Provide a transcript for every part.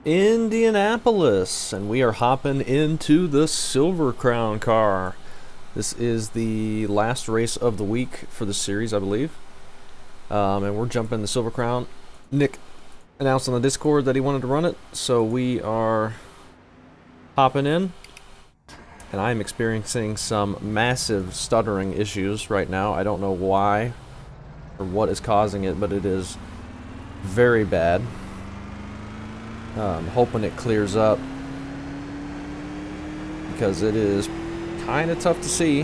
Indianapolis, and we are hopping into the Silver Crown car. This is the last race of the week for the series, I believe. And we're jumping the Silver Crown. Nick announced on the Discord that he wanted to run it, so we are hopping in. And I am experiencing some massive stuttering issues right now. I don't know why or what is causing it, but it is very bad. Hoping it clears up because it is kind of tough to see.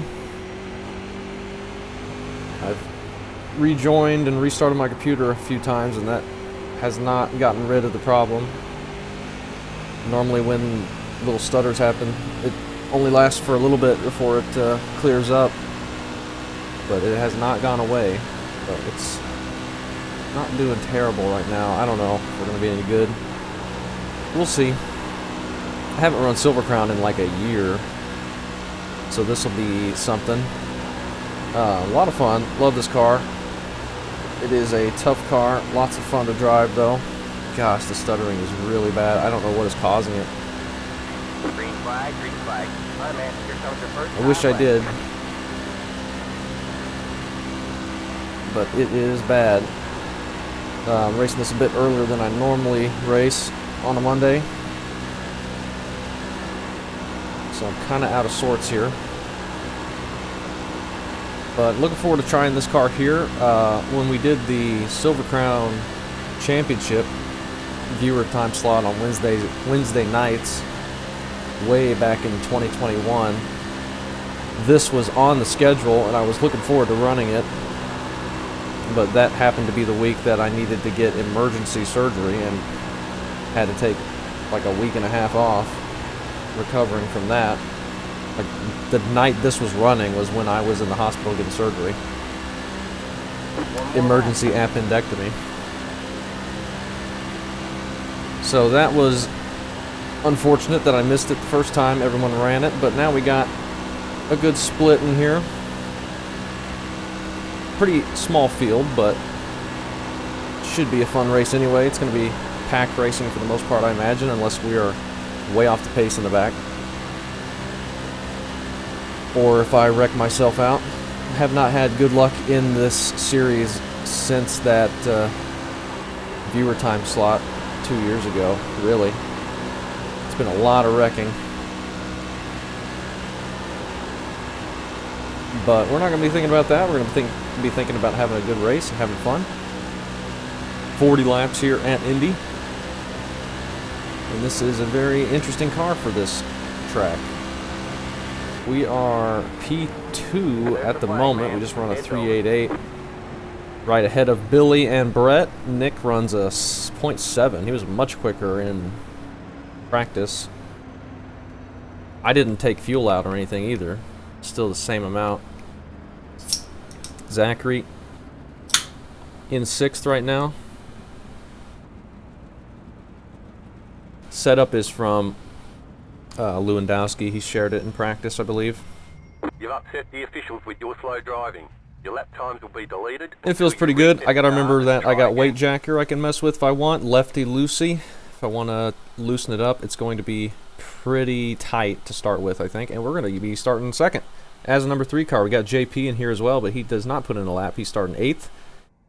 I've rejoined and restarted my computer a few times and that has not gotten rid of the problem. Normally when little stutters happen, it only lasts for a little bit before it clears up, but it has not gone away. But it's not doing terrible right now. I don't know if we're going to be any good. We'll see. I haven't run Silver Crown in like a year, so this will be something. A lot of fun. Love this car. It is a tough car. Lots of fun to drive, though. Gosh, the stuttering is really bad. I don't know what is causing it. Green flag, green flag. All right, man. Here comes your first. I wish I did, but it is bad. I'm racing this a bit earlier than I normally race on a Monday, so I'm kind of out of sorts here, but looking forward to trying this car here. When we did the Silver Crown Championship viewer time slot on Wednesday nights way back in 2021, this was on the schedule and I was looking forward to running it, but that happened to be the week that I needed to get emergency surgery and had to take like a week and a half off recovering from that. Like, the night this was running was when I was in the hospital getting surgery. Emergency appendectomy. So that was unfortunate that I missed it the first time everyone ran it, but now we got a good split in here. Pretty small field, but should be a fun race anyway. It's going to be pack racing for the most part, I imagine, unless we are way off the pace in the back. Or if I wreck myself out. I have not had good luck in this series since that viewer time slot 2 years ago, really. It's been a lot of wrecking. But we're not going to be thinking about that. We're going to be thinking about having a good race and having fun. 40 laps here at Indy. And this is a very interesting car for this track. We are P2 at the moment. We just run a 3.88 right ahead of Billy and Brett. Nick runs a .7. He was much quicker in practice. I didn't take fuel out or anything either. Still the same amount. Zachary in 6th right now. Setup is from Lewandowski. He shared it in practice, I believe. You've upset the officials with your slow driving. Your lap times will be deleted. It feels pretty good. I gotta remember that I got weight jacker I can mess with if I want. Lefty loosey. If I want to loosen it up, it's going to be pretty tight to start with, I think. And we're going to be starting second. As a number 3 car, we got JP in here as well, but he does not put in a lap. He's starting 8th.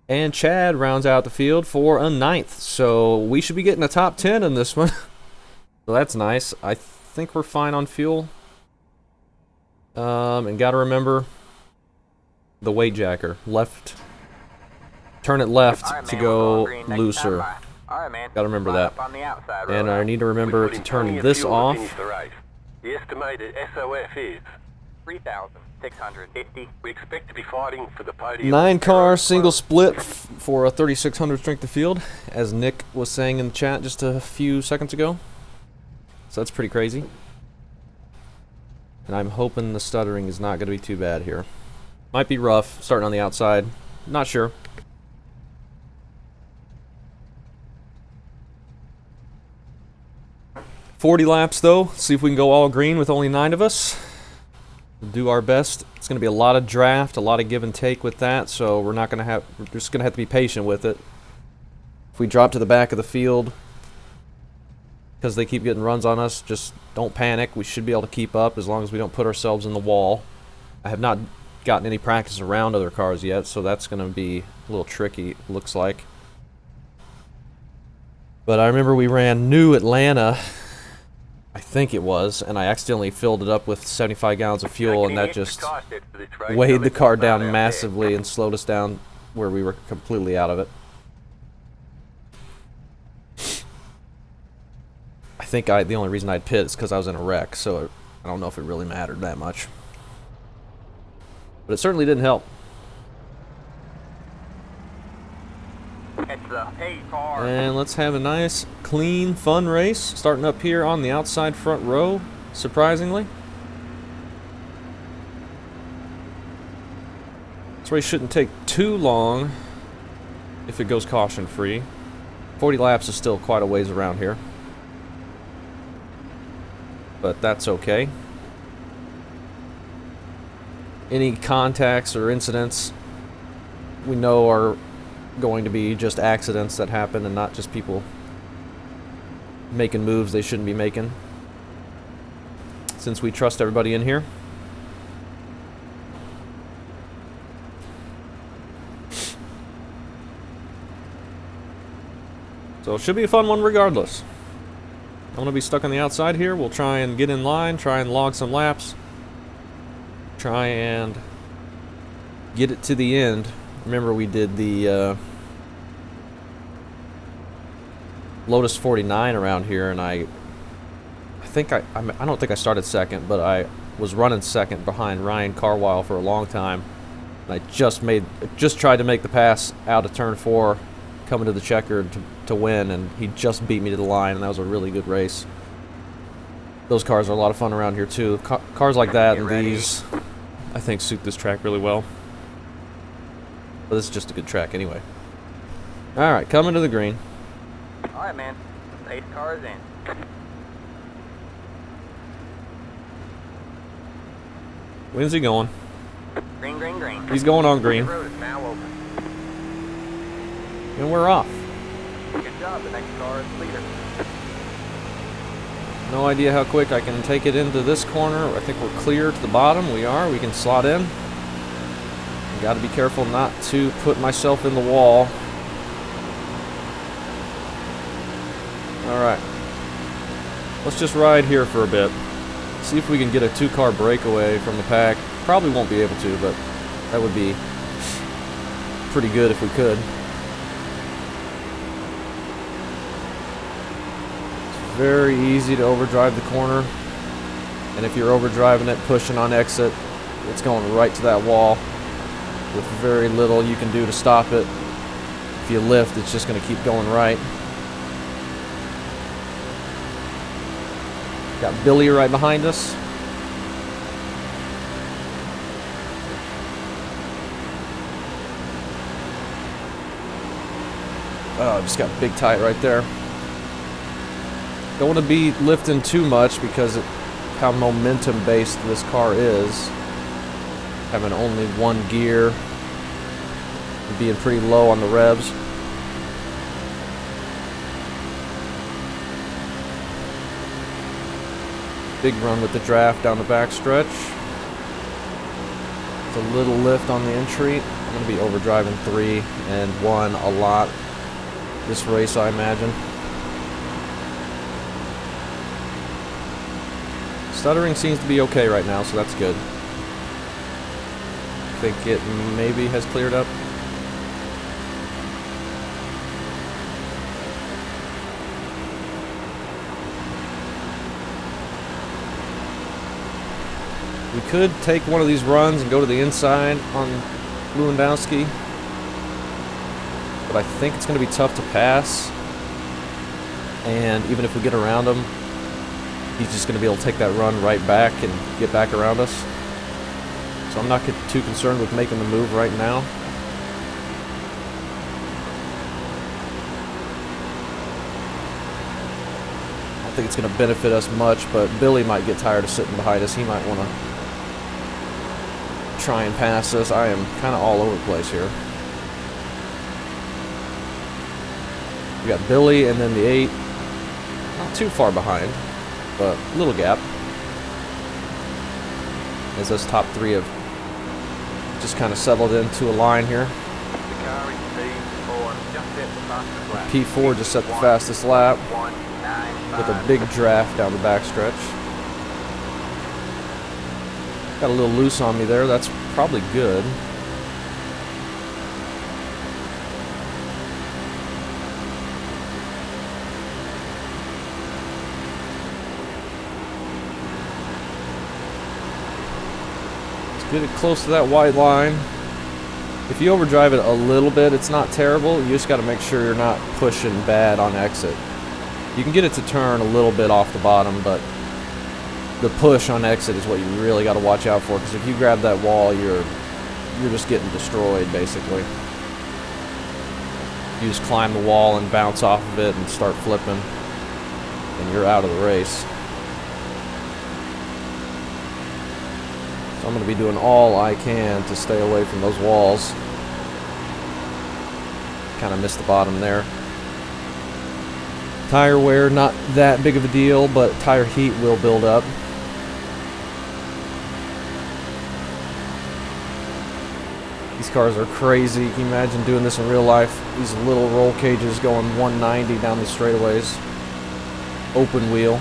And Chad rounds out the field for a 9th. So we should be getting a top 10 in this one. So that's nice. I think we're fine on fuel. And got to remember the weight jacker. Left. Turn it left to go looser. Got to remember that. And I need to remember to turn this off. The estimated SOF is 3,650. We expect to be fighting for the podium. 9 car single split for a 3,600 strength of field, as Nick was saying in the chat just a few seconds ago. So that's pretty crazy. And I'm hoping the stuttering is not going to be too bad here. Might be rough starting on the outside. Not sure. $40 laps though. See if we can go all green with only 9 of us. We'll do our best. It's going to be a lot of draft, a lot of give and take with that, so we're just going to have to be patient with it. If we drop to the back of the field, because they keep getting runs on us. Just don't panic. We should be able to keep up as long as we don't put ourselves in the wall. I have not gotten any practice around other cars yet, so that's going to be a little tricky, it looks like. But I remember we ran New Atlanta, I think it was, and I accidentally filled it up with 75 gallons of fuel, and that just weighed the car down massively and slowed us down where we were completely out of it. I think the only reason I'd pit is because I was in a wreck, so I don't know if it really mattered that much. But it certainly didn't help. It's the hay car. And let's have a nice, clean, fun race. Starting up here on the outside front row, surprisingly. This race shouldn't take too long if it goes caution-free. 40 laps is still quite a ways around here. But that's okay. Any contacts or incidents we know are going to be just accidents that happen and not just people making moves they shouldn't be making, since we trust everybody in here. So it should be a fun one regardless. I'm going to be stuck on the outside here. We'll try and get in line, try and log some laps, try and get it to the end. Remember, we did the Lotus 49 around here, and I don't think I started second, but I was running second behind Ryan Carwile for a long time. And I just tried to make the pass out of turn 4, coming to the Checkered to win, and he just beat me to the line, and that was a really good race. Those cars are a lot of fun around here too. Cars like that and these, I think, suit this track really well. But this is just a good track anyway. Alright, coming to the green. Alright, man. Pace car is in. When's he going? Green, green, green. He's going on green. The road is now open. And we're off. Good job. The next car is the leader. No idea how quick I can take it into this corner. I think we're clear to the bottom. We are. We can slot in. Got to be careful not to put myself in the wall. Alright. Let's just ride here for a bit. See if we can get a 2-car breakaway from the pack. Probably won't be able to, but that would be pretty good if we could. It's very easy to overdrive the corner. And if you're overdriving it, pushing on exit, it's going right to that wall with very little you can do to stop it. If you lift, it's just going to keep going right. Got Billy right behind us. Oh, just got big tight right there. Don't want to be lifting too much because of how momentum based this car is. Having only one gear, being pretty low on the revs. Big run with the draft down the back stretch. It's a little lift on the entry. I'm going to be overdriving 3 and 1 a lot this race, I imagine. Stuttering seems to be okay right now, so that's good. I think it maybe has cleared up. We could take one of these runs and go to the inside on Lewandowski, but I think it's going to be tough to pass, and even if we get around him, he's just going to be able to take that run right back and get back around us. So I'm not too concerned with making the move right now. I don't think it's going to benefit us much, but Billy might get tired of sitting behind us. He might want to try and pass us. I am kind of all over the place here. We got Billy and then the 8. I don't too far behind, but a little gap. As those top three have just kind of settled into a line here. The car in P4 just set the fastest lap. P4 just set the fastest lap with a big draft down the backstretch. Got a little loose on me there. That's probably good. Get it close to that white line. If you overdrive it a little bit, it's not terrible. You just got to make sure you're not pushing bad on exit. You can get it to turn a little bit off the bottom, but the push on exit is what you really got to watch out for, because if you grab that wall, you're just getting destroyed, basically. You just climb the wall and bounce off of it and start flipping, and you're out of the race. I'm going to be doing all I can to stay away from those walls. Kind of missed the bottom there. Tire wear, not that big of a deal, but tire heat will build up. These cars are crazy. Can you imagine doing this in real life? These little roll cages going 190 down the straightaways. Open wheel.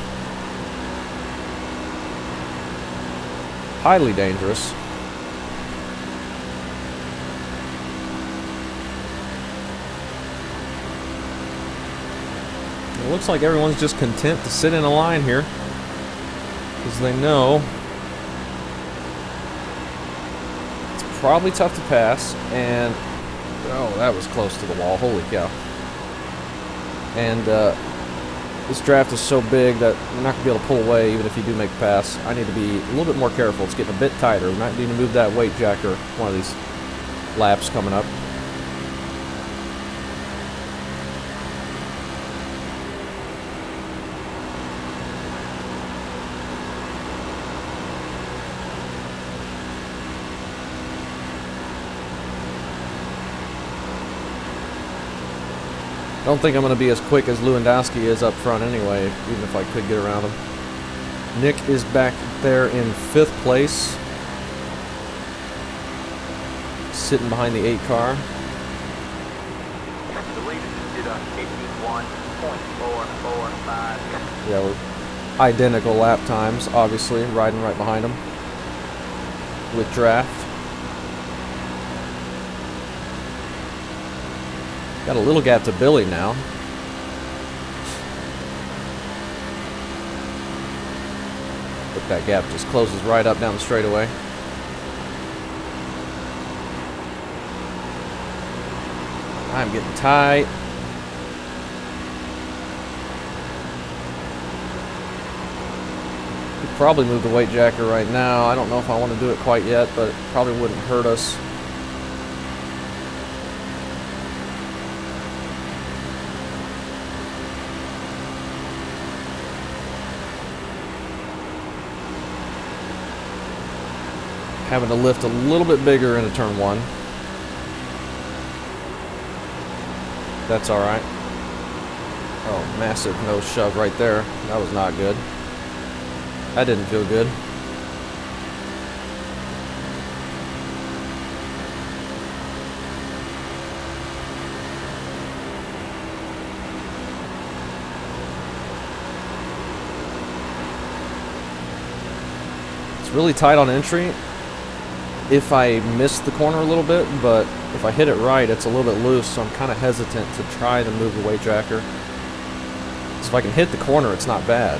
Highly dangerous. It looks like everyone's just content to sit in a line here, because they know it's probably tough to pass, and oh, that was close to the wall. Holy cow. And this draft is so big that you're not going to be able to pull away even if you do make a pass. I need to be a little bit more careful. It's getting a bit tighter. We might need to move that weight jacker one of these laps coming up. I don't think I'm going to be as quick as Lewandowski is up front anyway, even if I could get around him. Nick is back there in 5th place, sitting behind the 8 car. The leader did a 51.445. Yeah, we're identical lap times, obviously, riding right behind him with draft. Got a little gap to Billy now. But that gap just closes right up down the straightaway. I'm getting tight. Could probably move the weight jacker right now. I don't know if I want to do it quite yet, but it probably wouldn't hurt us. Having to lift a little bit bigger into turn 1. That's alright. Oh, massive nose shove right there. That was not good. That didn't feel good. It's really tight on entry if I miss the corner a little bit, but if I hit it right, it's a little bit loose, so I'm kind of hesitant to try to move the weight jacker. So if I can hit the corner, it's not bad.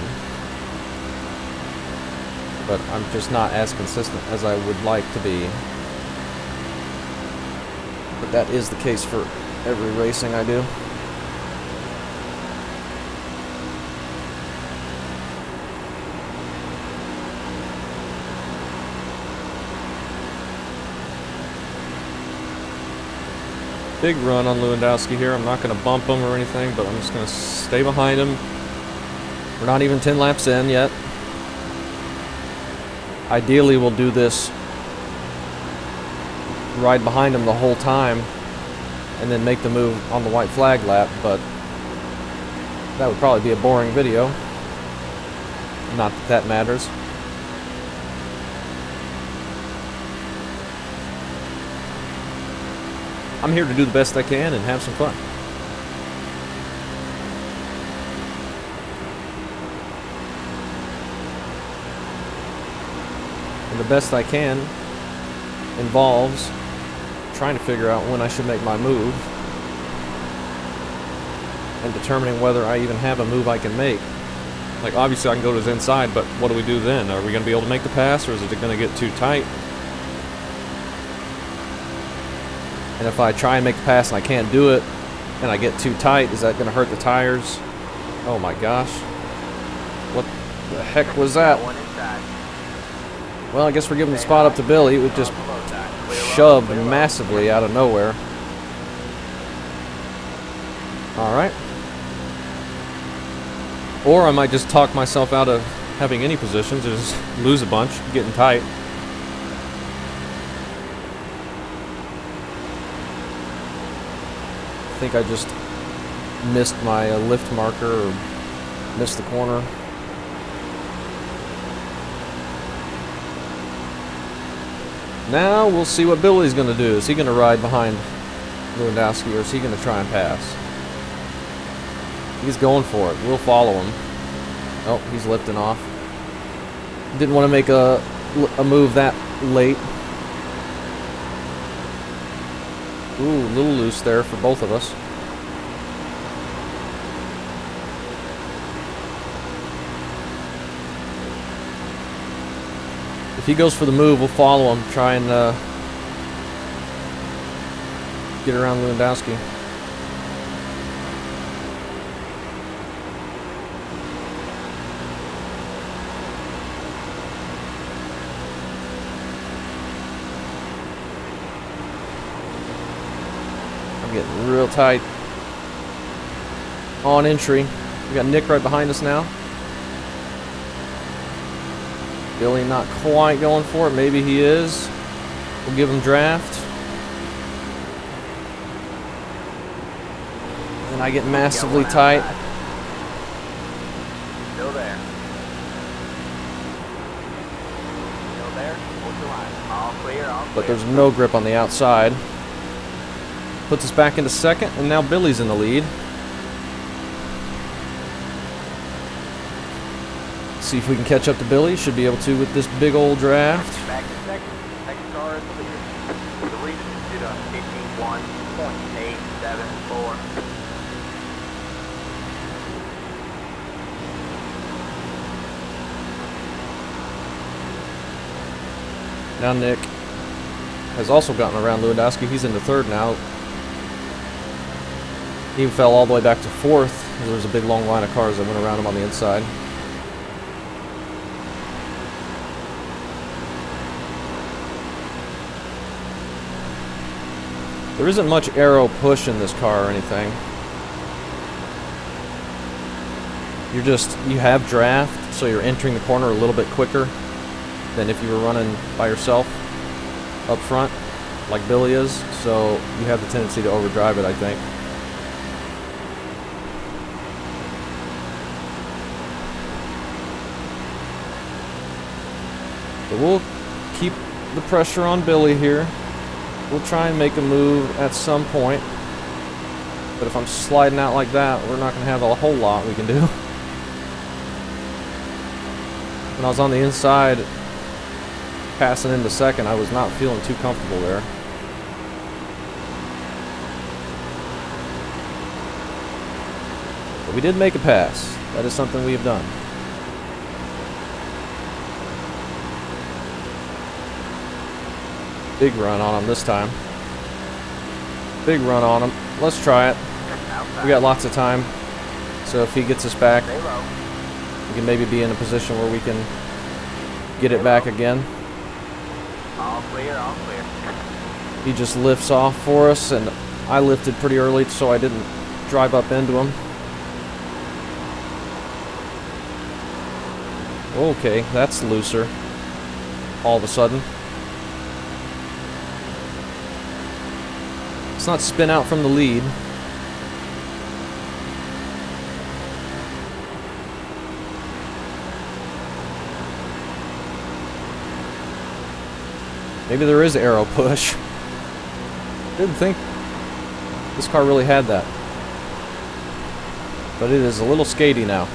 But I'm just not as consistent as I would like to be. But that is the case for every racing I do. Big run on Lewandowski here. I'm not going to bump him or anything, but I'm just going to stay behind him. We're not even 10 laps in yet. Ideally, we'll do this ride behind him the whole time and then make the move on the white flag lap, but that would probably be a boring video. Not that that matters. I'm here to do the best I can and have some fun. And the best I can involves trying to figure out when I should make my move and determining whether I even have a move I can make. Like, obviously I can go to his inside, but what do we do then? Are we going to be able to make the pass, or is it going to get too tight? And if I try and make the pass and I can't do it, and I get too tight, is that going to hurt the tires? Oh my gosh. What the heck was that? Well, I guess we're giving the spot up to Billy. It was just shoved massively out of nowhere. Alright. Or I might just talk myself out of having any positions, just lose a bunch, getting tight. I think I just missed my lift marker or missed the corner. Now we'll see what Billy's going to do. Is he going to ride behind Lewandowski, or is he going to try and pass? He's going for it. We'll follow him. Oh, he's lifting off. Didn't want to make a move that late. Ooh, a little loose there for both of us. If he goes for the move, we'll follow him. Try and get around Lewandowski. Getting real tight on entry. We got Nick right behind us now. Billy not quite going for it. Maybe he is. We'll give him draft. And I get massively tight. Still there. Still there. Hold the line. All clear, all clear. But there's no grip on the outside. Puts us back into second, and now Billy's in the lead. See if we can catch up to Billy. Should be able to with this big old draft. Back to second. Next car is the leader. The lead is to 51.874. Now Nick has also gotten around Lewandowski. He's into third now. He fell all the way back to fourth. There was a big long line of cars that went around him on the inside. There isn't much aero push in this car or anything. You have draft, so you're entering the corner a little bit quicker than if you were running by yourself up front, like Billy is. So you have the tendency to overdrive it, I think. But we'll keep the pressure on Billy here. We'll try and make a move at some point. But if I'm sliding out like that, we're not going to have a whole lot we can do. When I was on the inside, passing into second, I was not feeling too comfortable there. But we did make a pass. That is something we have done. Big run on him this time. Big run on him. Let's try it. We got lots of time. So if he gets us back, we can maybe be in a position where we can get it back again. All clear, all clear. He just lifts off for us, and I lifted pretty early so I didn't drive up into him. Okay, that's looser all of a sudden. Let's not spin out from the lead. Maybe there is aero push. Didn't think this car really had that. But it is a little skatey now.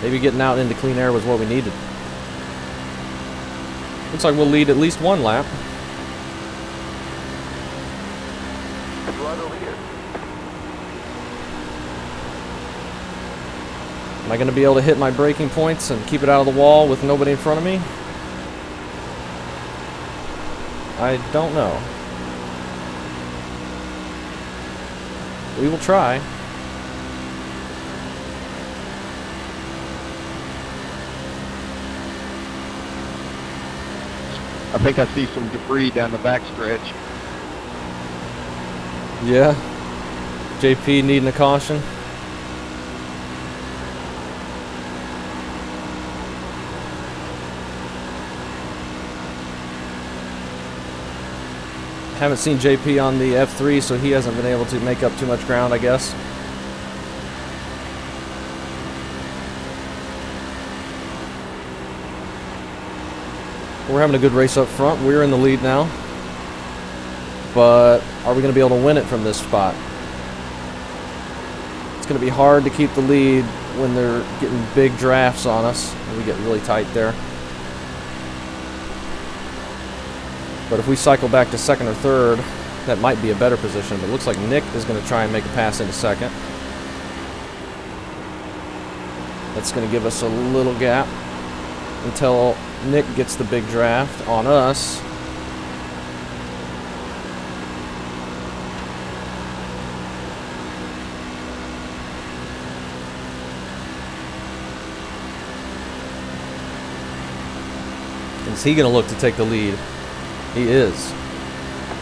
Maybe getting out into clean air was what we needed. Looks like we'll lead at least one lap. You are the leader. Am I going to be able to hit my braking points and keep it out of the wall with nobody in front of me? I don't know. We will try. I think I see some debris down the back stretch. Yeah. JP needing a caution. Haven't seen JP on the F3, so he hasn't been able to make up too much ground, I guess. We're having a good race up front. We're in the lead now. But are we going to be able to win it from this spot? It's going to be hard to keep the lead when they're getting big drafts on us. We get really tight there. But if we cycle back to second or third, that might be a better position. But it looks like Nick is going to try and make a pass into second. That's going to give us a little gap until Nick gets the big draft on us. Is he going to look to take the lead? He is.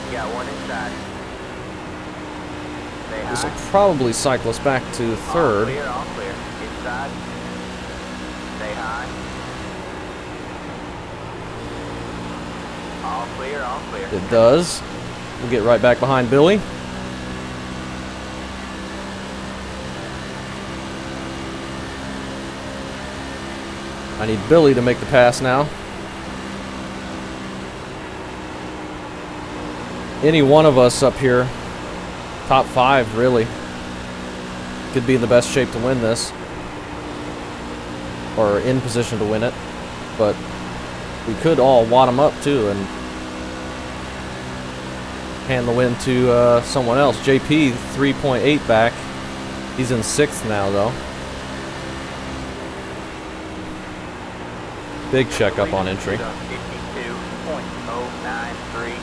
You got one inside. Stay This will high. probably cycle us back to All third. clear, all clear. Inside. Stay high. All clear, all clear. It does. We'll get right back behind Billy. I need Billy to make the pass now. Any one of us up here, top 5 really, could be in the best shape to win this, or in position to win it, but we could all wad them up too and hand the win to someone else. JP 3.8 back. He's in 6th now though. Big check up on entry. 52.093.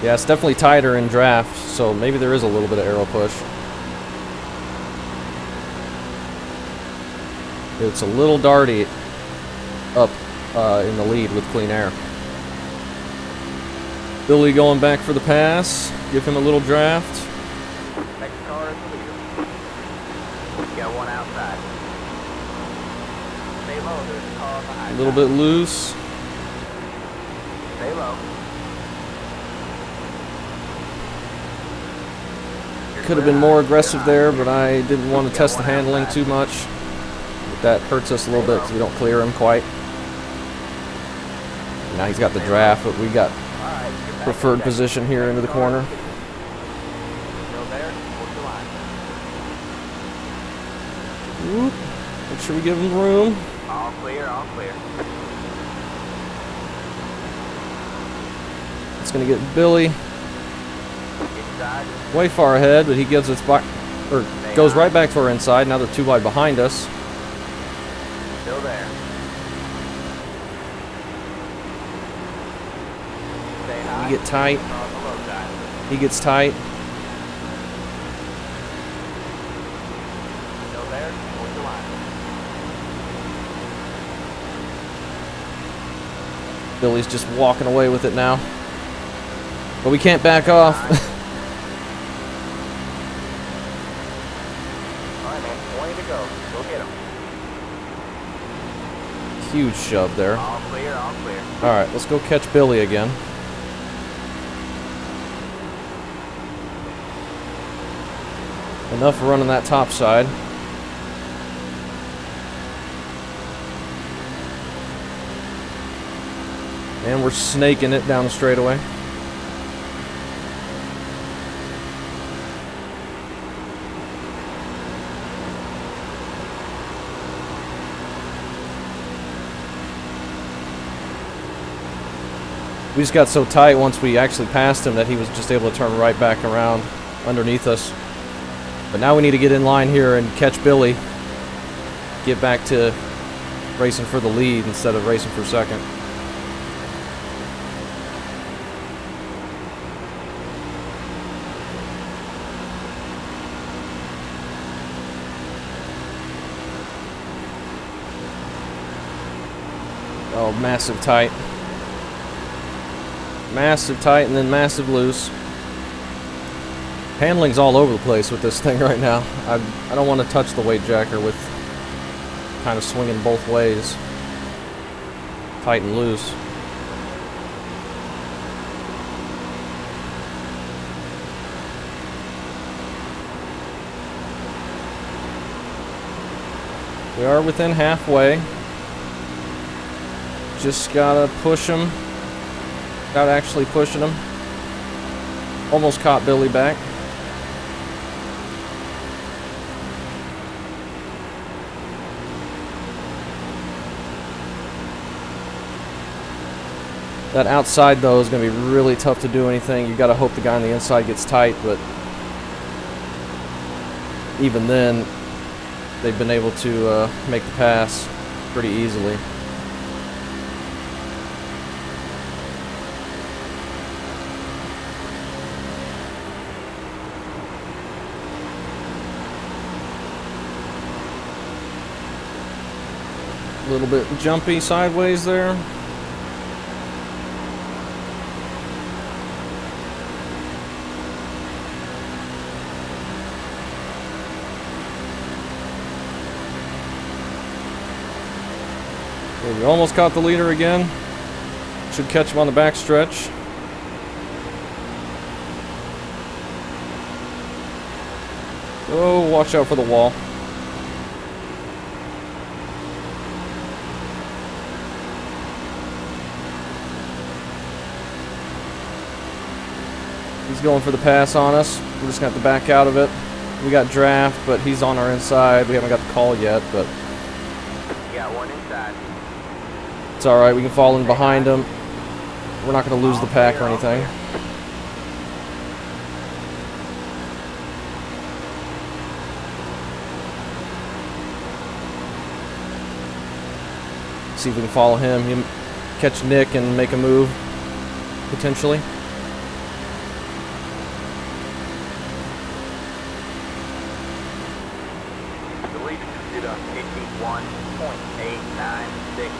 Yeah, it's definitely tighter in draft, so maybe there is a little bit of aero push. It's a little darty up in the lead with clean air. Billy going back for the pass. Give him a little draft. Next car is the leader. You got one outside. Stay low, there's a car A behind. little bit loose. Stay low. Could have been more aggressive there, but I didn't want to test the handling too much. That hurts us a little bit because we don't clear him quite. Now he's got the draft, but we got preferred position here into the corner. Still there, hold the line. Whoop. Make sure we give him room. All clear, all clear. It's going to get Billy Inside. way far ahead, but he gives us back, or goes right back to our inside. Now they're 2 wide behind us. Still there. Stay high. We get tight. On the low side. He gets tight. Still there, hold the line. Billy's just walking away with it now. But we can't back off. All right, man, 20 to go. Go get him. Huge shove there. All clear, all clear. All right, let's go catch Billy again. Enough running that top side. And we're snaking it down the straightaway. We just got so tight once we actually passed him that he was just able to turn right back around underneath us. But now we need to get in line here and catch Billy. Get back to racing for the lead instead of racing for second. Oh, massive tight. Massive tight and then massive loose. Handling's all over the place with this thing right now. I don't want to touch the weight jacker with kind of swinging both ways. Tight and loose. We are within halfway. Just gotta push him. Without actually pushing him. Almost caught Billy back. That outside though is going to be really tough to do anything. You got to hope the guy on the inside gets tight, but even then they've been able to make the pass pretty easily. A little bit jumpy sideways there. We almost caught the leader again. Should catch him on the back stretch. Oh, watch out for the wall. He's going for the pass on us. We're just going to have to back out of it. We got draft, but he's on our inside. We haven't got the call yet, but Got one inside. it's alright. We can fall in behind him. We're not going to lose the pack or anything. See if we can follow him. He catch Nick and make a move, potentially. The lead is at 51.896.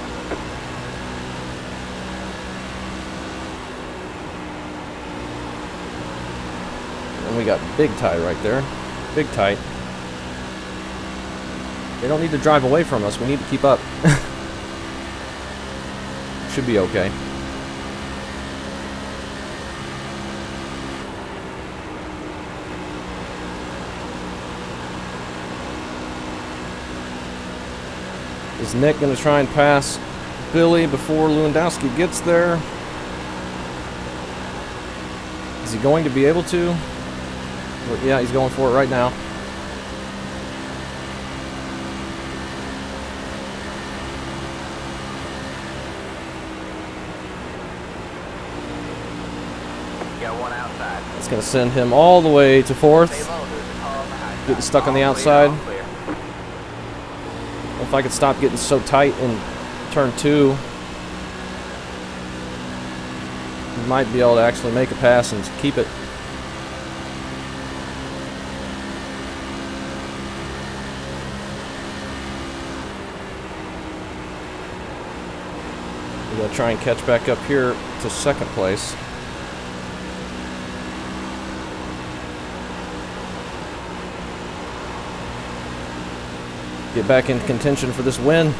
And we got big tie right there. Big tight. They don't need to drive away from us. We need to keep up. Should be okay. Is Nick going to try and pass Billy before Lewandowski gets there? Is he going to be able to? Well, yeah, he's going for it right now. Got one outside. It's going to send him all the way to fourth. Stay low, there's a car behind Getting us. stuck on the All clear, outside. all clear. If I could stop getting so tight in turn 2, we might be able to actually make a pass and keep it. We gotta try and catch back up here to second place. Get back in contention for this win.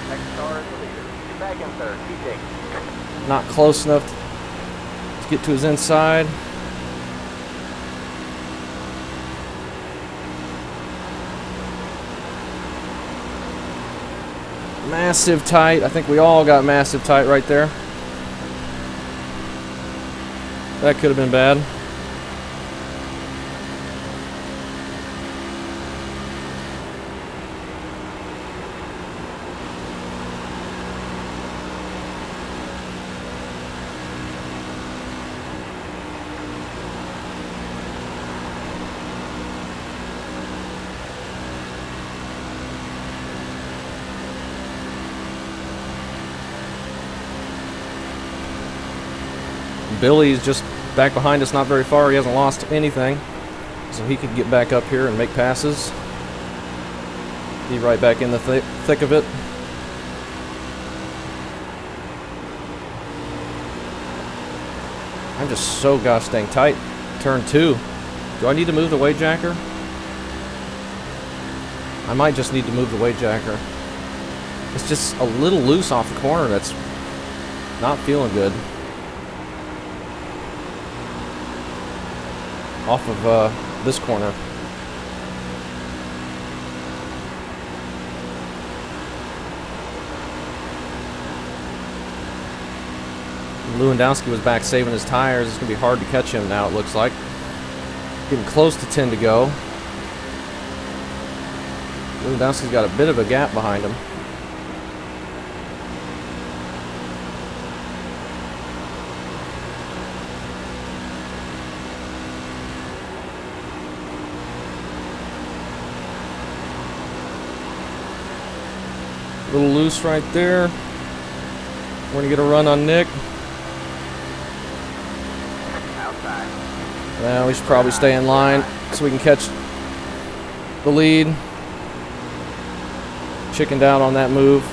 Next car is the leader. You're back in third. Keep digging. Not close enough to get to his inside. massive tight. I think we all got massive tight right there. That could have been bad. Billy's just back behind us, not very far. He hasn't lost anything, so he could get back up here and make passes. Be right back in the thick of it. I'm just so gosh dang tight. Turn 2. Do I need to move the weight jacker? I might just need to move the weight jacker. It's just a little loose off the corner. That's not feeling good. Off of this corner. Lewandowski was back saving his tires. It's going to be hard to catch him now, it looks like. Getting close to 10 to go. Lewandowski's got a bit of a gap behind him. A little loose right there. We're going to get a run on Nick. Outside. Well, we should probably stay in line so we can catch the lead. Chickened out on that move.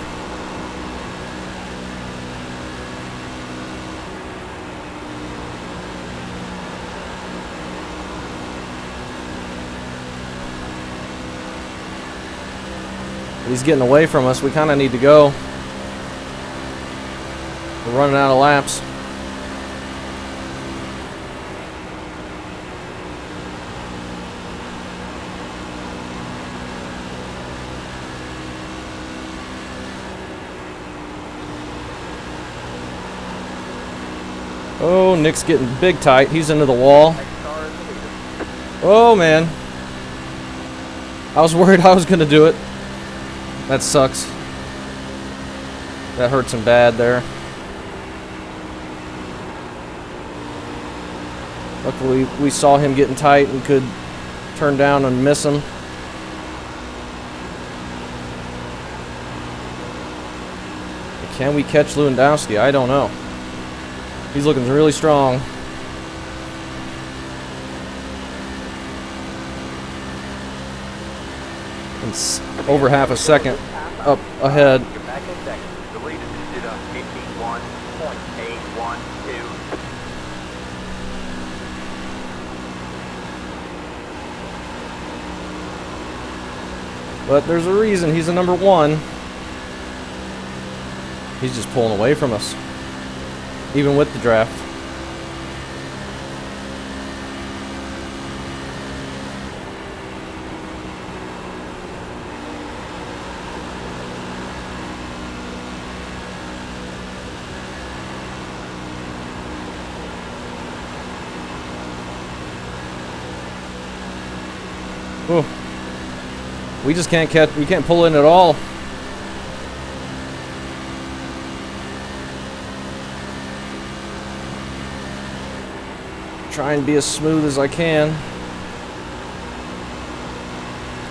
He's getting away from us. We kind of need to go. We're running out of laps. Oh, Nick's getting big tight. He's into the wall. Oh, man. I was worried I was going to do it. That sucks. That hurts him bad there. Luckily, we saw him getting tight and could turn down and miss him. Can we catch Lewandowski? I don't know. He's looking really strong. It's over half a second up ahead. You're back in second. The lead is at 51.812. But there's a reason he's a number 1. He's just pulling away from us, even with the draft. Ooh. We just can't catch, we can't pull in at all. Try and be as smooth as I can.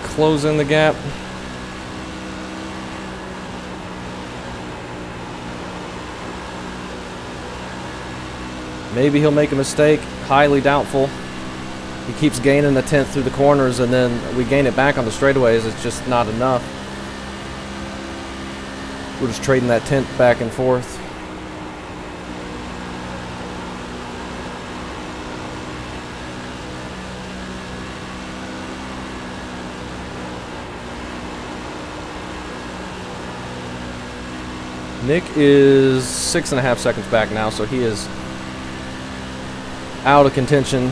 Close in the gap. Maybe he'll make a mistake. Highly doubtful. He keeps gaining the 10th through the corners, and then we gain it back on the straightaways. It's just not enough. We're just trading that 10th back and forth. Nick is 6.5 seconds back now, so he is out of contention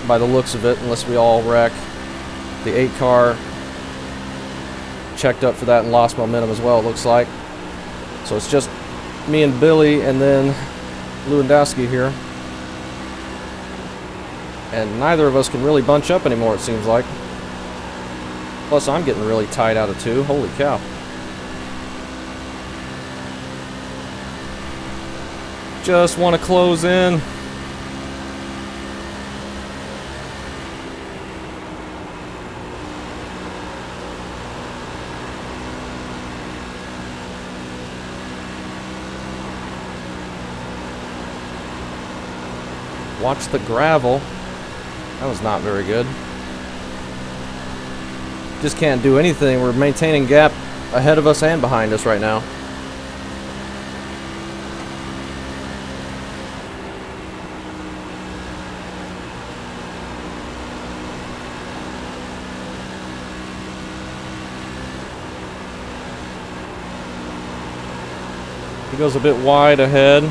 by the looks of it, unless we all wreck. The 8 car checked up for that and lost momentum as well, it looks like. So it's just me and Billy and then Lewandowski here. And neither of us can really bunch up anymore, it seems like. Plus, I'm getting really tight out of 2. Holy cow. Just want to close in. Watch the gravel. That was not very good. Just can't do anything. We're maintaining gap ahead of us and behind us right now. He goes a bit wide ahead,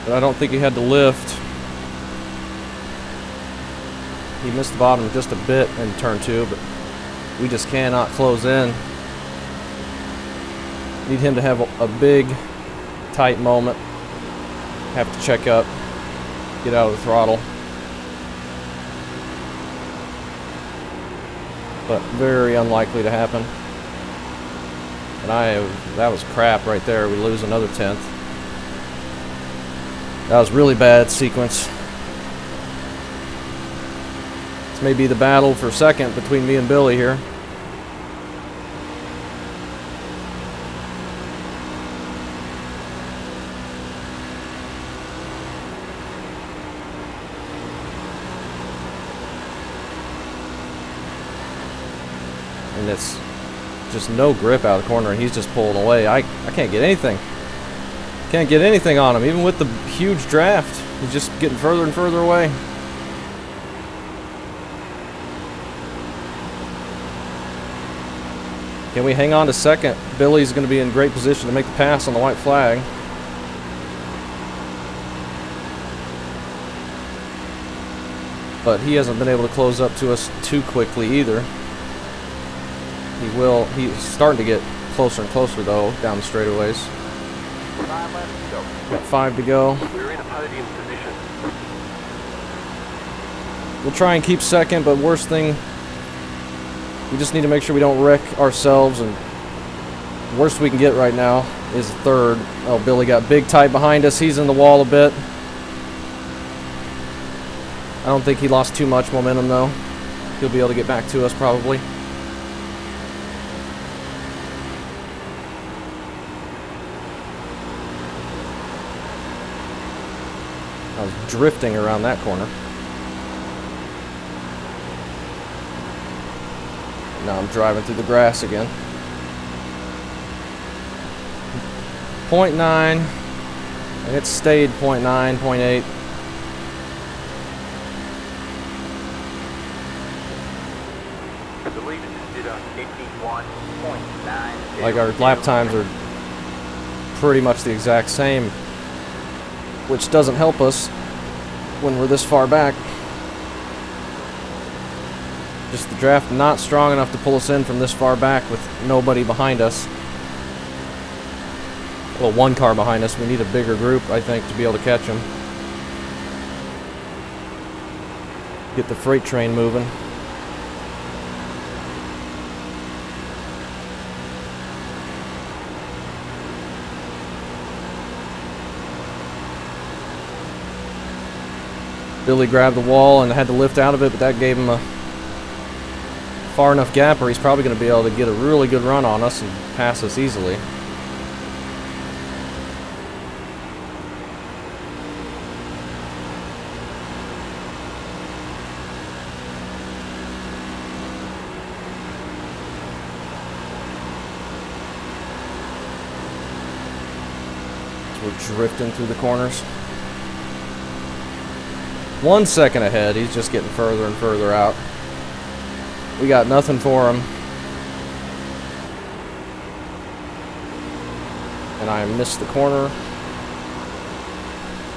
but I don't think he had to lift. He missed the bottom just a bit in turn 2, but we just cannot close in. Need him to have a big, tight moment. Have to check up, get out of the throttle. But very unlikely to happen. And that was crap right there. We lose another 10th. That was really bad sequence. This may be the battle for second between me and Billy here. And it's just no grip out of the corner, and he's just pulling away. I can't get anything. Can't get anything on him, even with the huge draft. He's just getting further and further away. Can we hang on to second? Billy's going to be in great position to make the pass on the white flag. But he hasn't been able to close up to us too quickly either. He will. He's starting to get closer and closer though down the straightaways. 5 left to go. Got 5 to go. We're in a podium position. We'll try and keep second, but worst thing, we just need to make sure we don't wreck ourselves, and the worst we can get right now is third. Oh, Billy got big tight behind us. He's in the wall a bit. I don't think he lost too much momentum though. He'll be able to get back to us probably. I was drifting around that corner. Now I'm driving through the grass again. 0.9, and it stayed 0.9, 0.8. The leader just did a 51.9. Like our lap times are pretty much the exact same, which doesn't help us when we're this far back. Just the draft not strong enough to pull us in from this far back with nobody behind us. Well, 1 car behind us. We need a bigger group, I think, to be able to catch them. Get the freight train moving. Billy grabbed the wall and had to lift out of it, but that gave him a far enough gap where he's probably going to be able to get a really good run on us and pass us easily. So we're drifting through the corners. 1 second ahead. He's just getting further and further out. We got nothing for him. And I missed the corner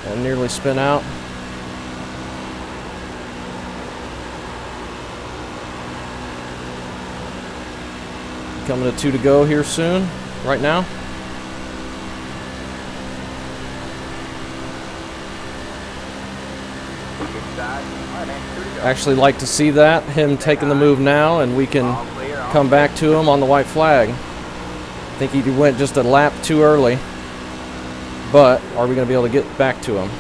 and nearly spin out. Coming to 2 to go here soon, right now. Actually like to see that, him taking the move now, and we can come back to him on the white flag. I think he went just a lap too early, but are we going to be able to get back to him?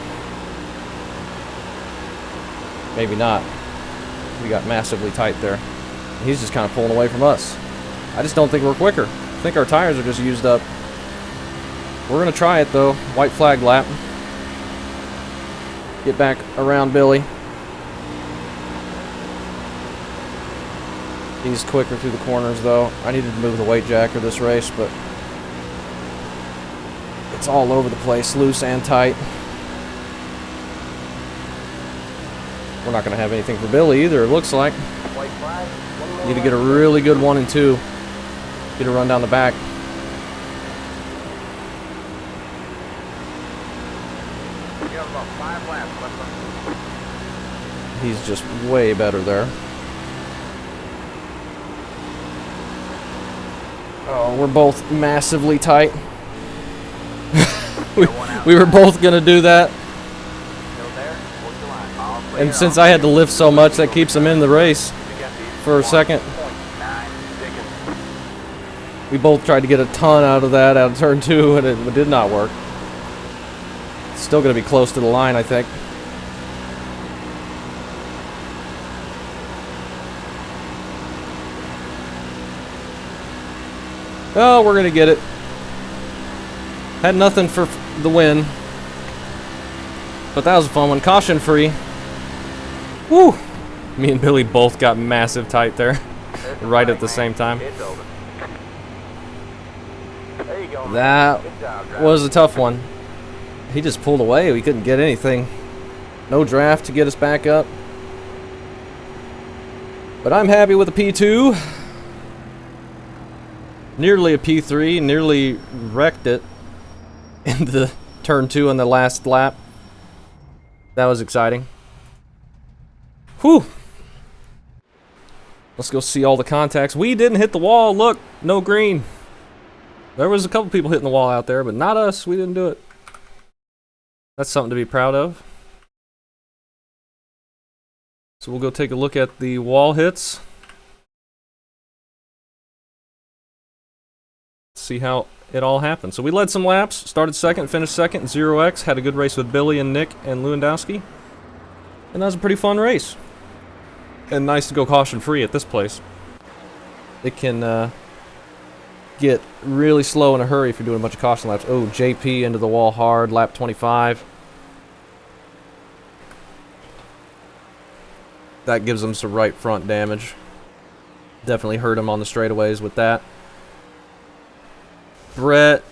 Maybe not. We got massively tight there. He's just kind of pulling away from us. I just don't think we're quicker. I think our tires are just used up. We're going to try it though. White flag lap. Get back around Billy. He's quicker through the corners though. I needed to move the weight jacker this race, but it's all over the place, loose and tight. We're not going to have anything for Billy either, it looks like. Need to get a really good 1 and 2. Get a run down the back. He's just way better there. Oh, we're both massively tight. we were both going to do that. And since I had to lift so much, that keeps him in the race for a second. We both tried to get a ton out of that out of turn 2, and it did not work. Still going to be close to the line, I think. Oh, we're going to get it. Had nothing for the win. But that was a fun one. Caution free. Woo! Me and Billy both got massive tight there. Right at the same time. That was a tough one. He just pulled away. We couldn't get anything. No draft to get us back up. But I'm happy with a P2. Nearly a P3. Nearly wrecked it in the turn 2 on the last lap. That was exciting. Whew. Let's go see all the contacts. We didn't hit the wall. Look, no green. There was a couple people hitting the wall out there, but not us. We didn't do it. That's something to be proud of. So we'll go take a look at the wall hits. See how it all happened. So we led some laps, started second, finished second, 0x, had a good race with Billy and Nick and Lewandowski. And that was a pretty fun race. And nice to go caution free at this place. It can get really slow in a hurry if you're doing a bunch of caution laps. Oh, JP into the wall hard, lap 25. That gives him some right front damage. Definitely hurt him on the straightaways with that. Brett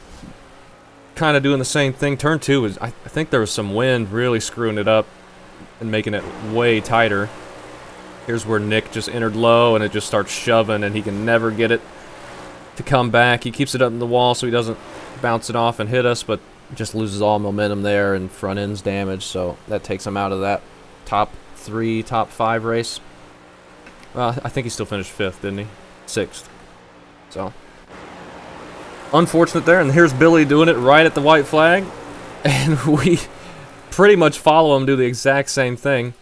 kind of doing the same thing. Turn 2 was, I think there was some wind really screwing it up and making it way tighter. Here's where Nick just entered low and it just starts shoving and he can never get it to come back. He keeps it up in the wall so he doesn't bounce it off and hit us, but just loses all momentum there and front end's damaged, so that takes him out of that top 3, top 5 race. I think he still finished 5th, didn't he? 6th. So unfortunate there, and here's Billy doing it right at the white flag, and we pretty much follow him, do the exact same thing.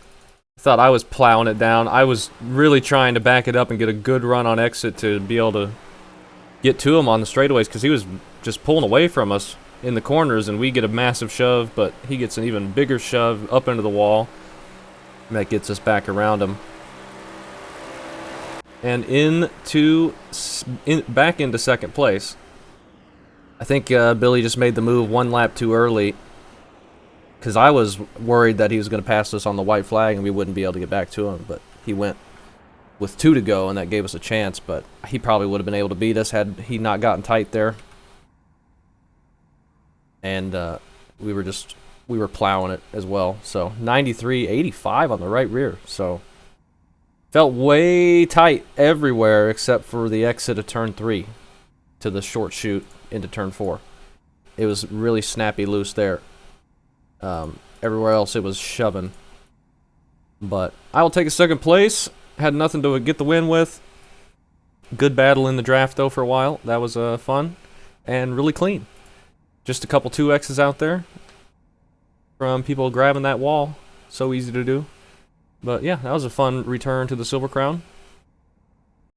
Thought I was plowing it down. I was really trying to back it up and get a good run on exit to be able to get to him on the straightaways because he was just pulling away from us in the corners, and we get a massive shove, but he gets an even bigger shove up into the wall, and that gets us back around him. And back into second place. I think Billy just made the move 1 lap too early because I was worried that he was going to pass us on the white flag and we wouldn't be able to get back to him, but he went with 2 to go and that gave us a chance, but he probably would have been able to beat us had he not gotten tight there. And we were plowing it as well. So 93-85 on the right rear, so felt way tight everywhere except for the exit of turn 3 to the short chute into turn 4. It was really snappy loose there. Everywhere else it was shoving. But I will take a second place. Had nothing to get the win with. Good battle in the draft though for a while. That was fun and really clean. Just a couple 2X's out there from people grabbing that wall. So easy to do. But yeah, that was a fun return to the Silver Crown.